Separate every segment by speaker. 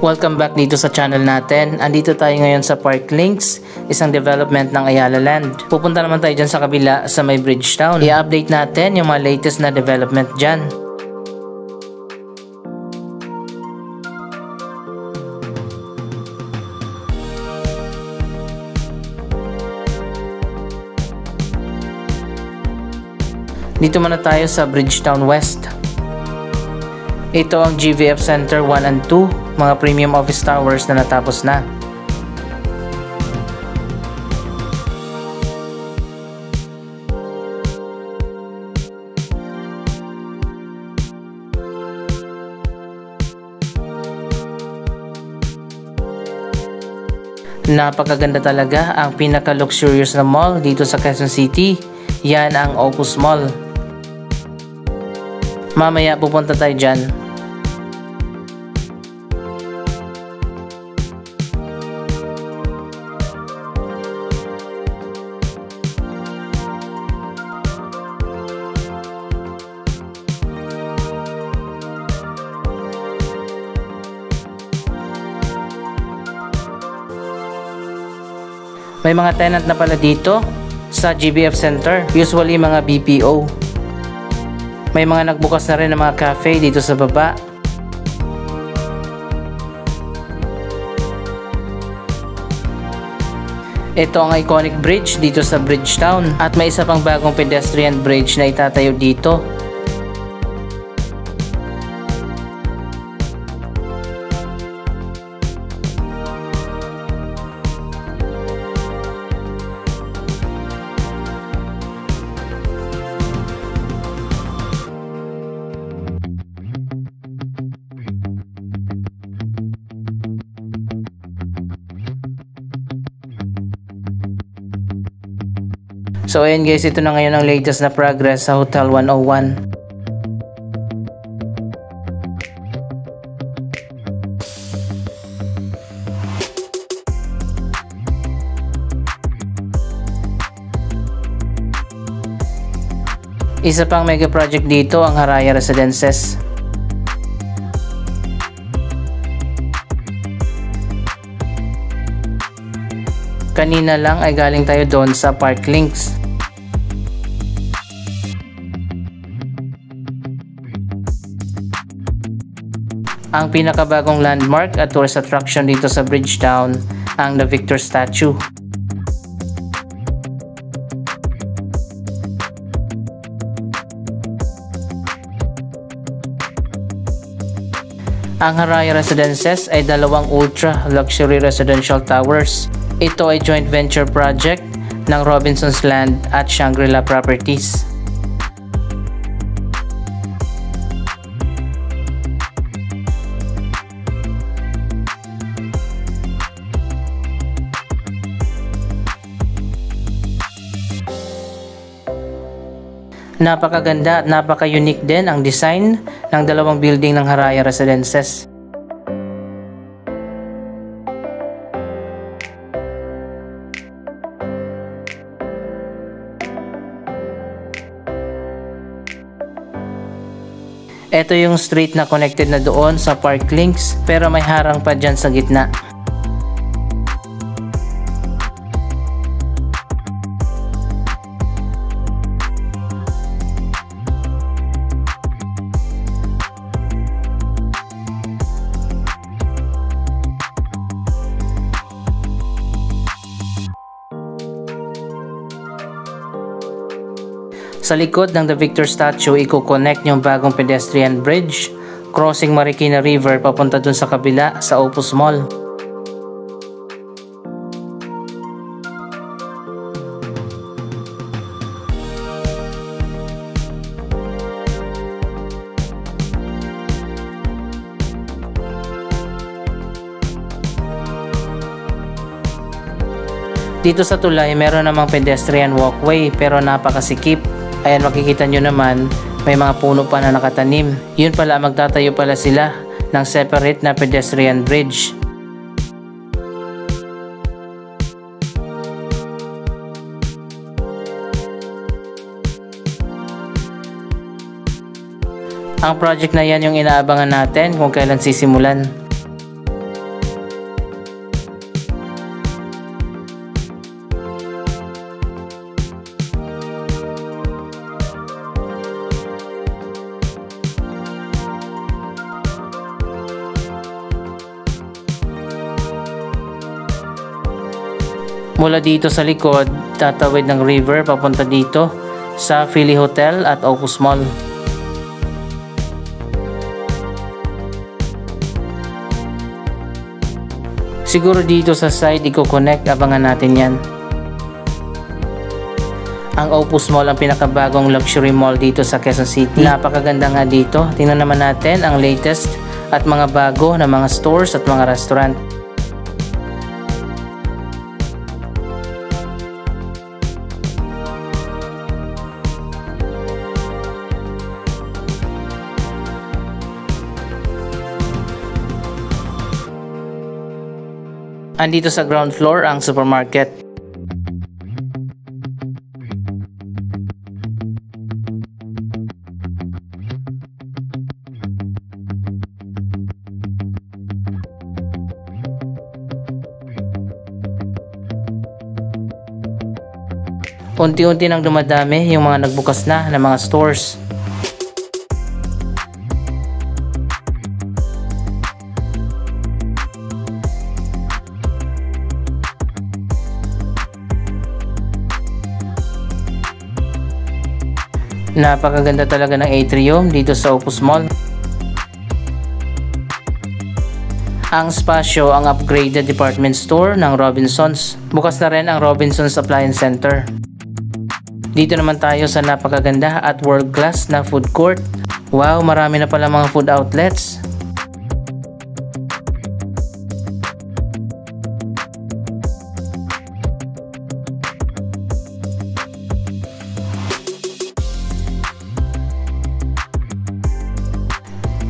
Speaker 1: Welcome back dito sa channel natin. Andito tayo ngayon sa Park Links, isang development ng Ayala Land. Pupunta naman tayo dyan sa kabila sa may Bridgetown. I-update natin yung mga latest na development dyan. Dito muna tayo sa Bridgetown West. Ito ang GVF Center 1 and 2, mga premium office towers na natapos na. Napakaganda talaga, ang pinaka-luxurious na mall dito sa Quezon City. Yan ang Opus Mall. Mamaya pupunta tayo dyan. May mga tenant na pala dito sa GVF Center, usually mga BPO. May mga nagbukas na rin ng mga cafe dito sa baba. Ito ang iconic bridge dito sa Bridgetown at may isa pang bagong pedestrian bridge na itatayo dito. So ayan guys, ito na ngayon ang latest na progress sa Hotel 101. Isa pang mega project dito ang Haraya Residences. Kanina lang ay galing tayo doon sa Park Links. Ang pinakabagong landmark at tourist attraction dito sa Bridgetown ang The Victor Statue. Ang Haraya Residences ay dalawang ultra luxury residential towers. Ito ay joint venture project ng Robinsons Land at Shangri-La Properties. Napakaganda at napaka-unique din ang design ng dalawang building ng Haraya Residences. Ito yung street na connected na doon sa Park Links pero may harang pa dyan sa gitna. Sa likod ng The Victor Statue, i-connect yung bagong pedestrian bridge crossing Marikina River papunta dun sa kabila sa Opus Mall. Dito sa tulay, meron namang pedestrian walkway pero napakasikip. Ayan, makikita nyo naman, may mga puno pa na nakatanim. Yun pala, magtatayo pala sila ng separate na pedestrian bridge. Ang project na yan yung inaabangan natin kung kailan sisimulan. Mula dito sa likod, tatawid ng river papunta dito sa Philly Hotel at Opus Mall. Siguro dito sa side i-connect, abangan natin yan. Ang Opus Mall ang pinakabagong luxury mall dito sa Quezon City. Napakaganda nga dito. Tingnan naman natin ang latest at mga bago na mga stores at mga restaurant. Andito sa ground floor ang supermarket. Unti-unti nang dumadami yung mga nagbukas na ng mga stores. Napakaganda talaga ng atrium dito sa Opus Mall. Ang spasyo ang upgraded department store ng Robinsons. Bukas na rin ang Robinsons Appliance Center. Dito naman tayo sa napakaganda at world class na food court. Wow, marami na pala mga food outlets.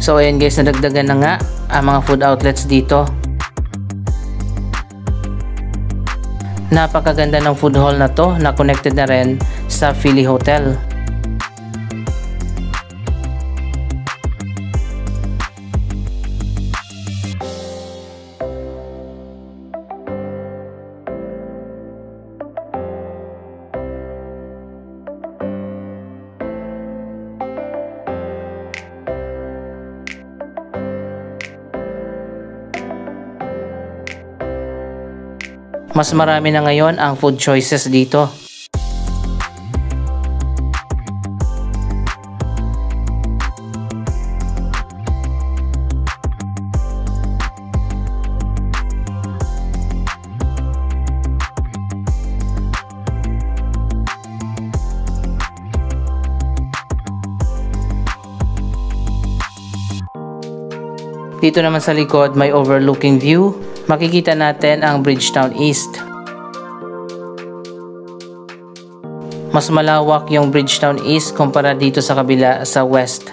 Speaker 1: So ayan guys, nadagdagan na nga ang mga food outlets dito. Napakaganda ng food hall na to na connected na rin sa Philly Hotel. Mas marami na ngayon ang food choices dito. Dito naman sa likod may overlooking view. Makikita natin ang Bridgetowne East. Mas malawak yung Bridgetowne East kumpara dito sa kabila sa West.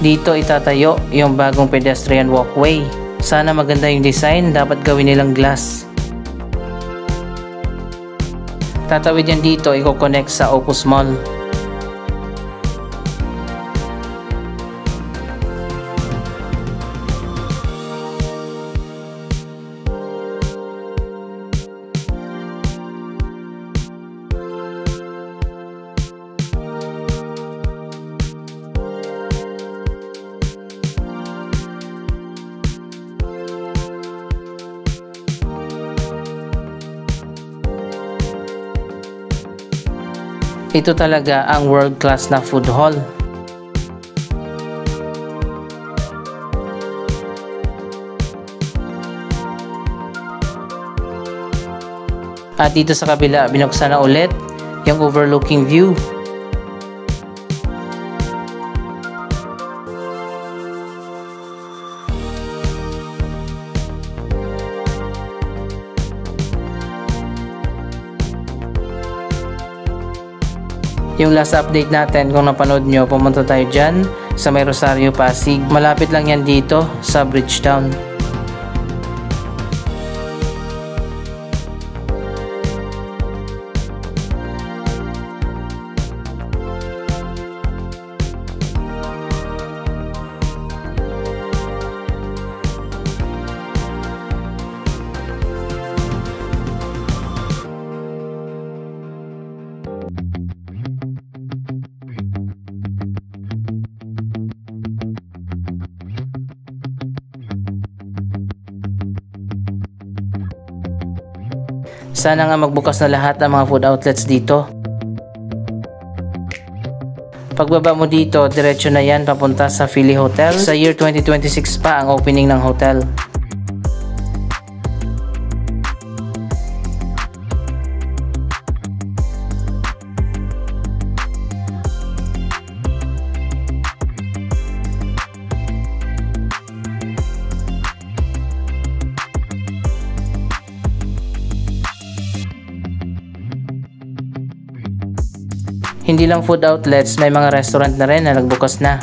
Speaker 1: Dito itatayo yung bagong pedestrian walkway. Sana maganda yung design, dapat gawin nilang glass. Tatawid yan dito, i-connect sa Opus Mall. Ito talaga ang world class na food hall. At dito sa kabila binuksan na ulit yung overlooking view. Yung last update natin, kung napanood nyo, pumunta tayo dyan sa may Rosario, Pasig. Malapit lang yan dito sa Bridgetowne. Sana nga magbukas na lahat ng mga food outlets dito. Pagbaba mo dito, diretso na yan papunta sa Philly Hotel. Sa year 2026 pa ang opening ng hotel. Hindi lang food outlets, may mga restaurant na rin na nagbukas na.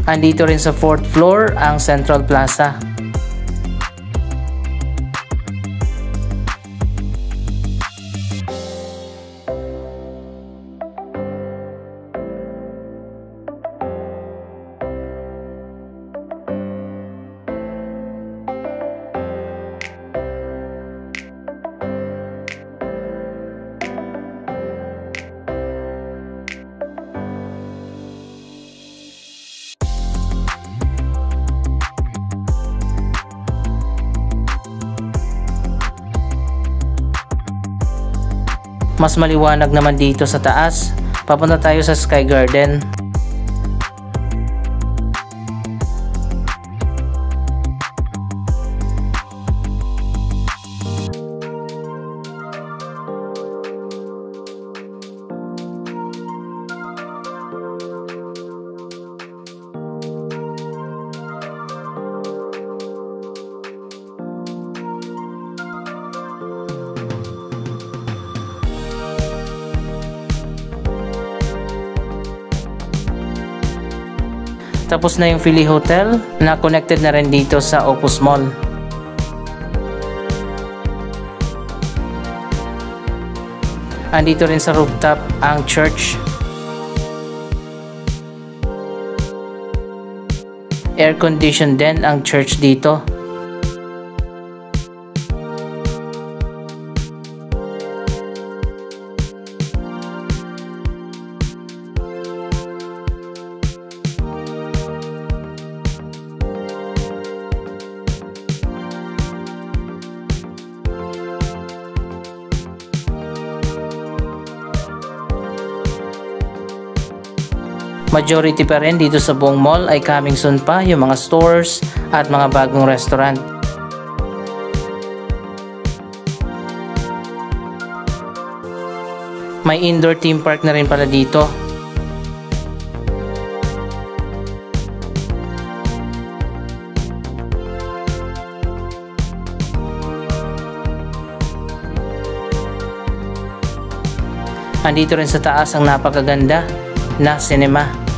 Speaker 1: Andito rin sa 4th floor ang Central Plaza. Mas maliwanag naman dito sa taas. Papunta tayo sa Sky Garden. Tapos na yung Philly Hotel na connected na rin dito sa Opus Mall. Andito rin sa rooftop ang church. Air conditioned din ang church dito. Majority pa rin dito sa buong mall ay coming soon pa yung mga stores at mga bagong restaurant. May indoor theme park na rin pala dito. Andito rin sa taas ang napakaganda na cinema.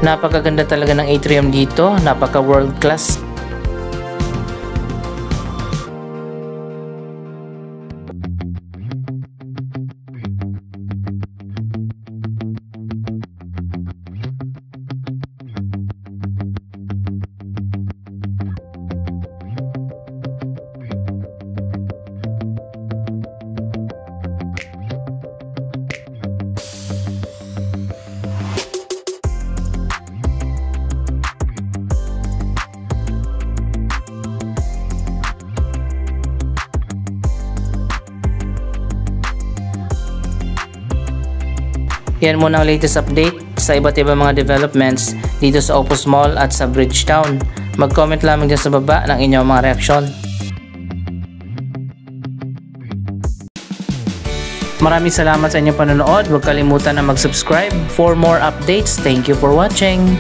Speaker 1: Napakaganda talaga ng atrium dito, napaka world class. Yan muna ang latest update sa iba't ibang mga developments dito sa Opus Mall at sa Bridgetown. Mag-comment lamang dyan sa baba ng inyong mga reaksyon. Maraming salamat sa inyong panonood. Huwag kalimutan na mag-subscribe for more updates. Thank you for watching.